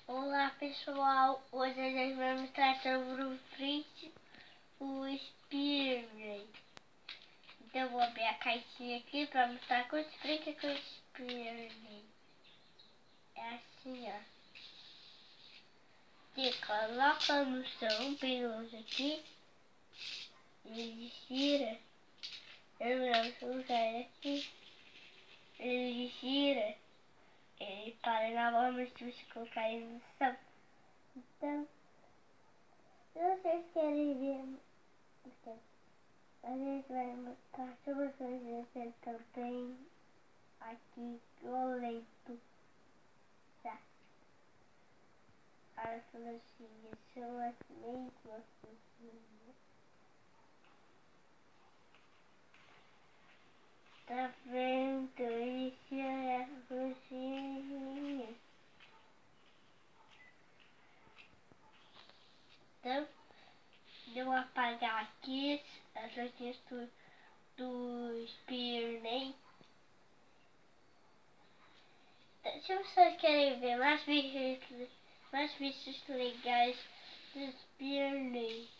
Olá pessoal, hoje a gente vai mostrar sobre o Spearmint. Então eu vou abrir a caixinha aqui para mostrar como explica com o Spearmint. É assim, ó. Você coloca no chão, pelos aqui, ele gira. Eu não usar aqui. Ele gira. Ele para na mão, se você colocar ele no chão. Então, se vocês querem ver, a gente vai mostrar sobre fazer também aqui o leito. Tá? As florzinhas são as mesmas florzinhas. Tá vendo? Isso é a florzinha. Então, eu vou apagar aqui as florzinhas do Spearmint. Então, se vocês querem ver mais vídeos legais do Spearmint,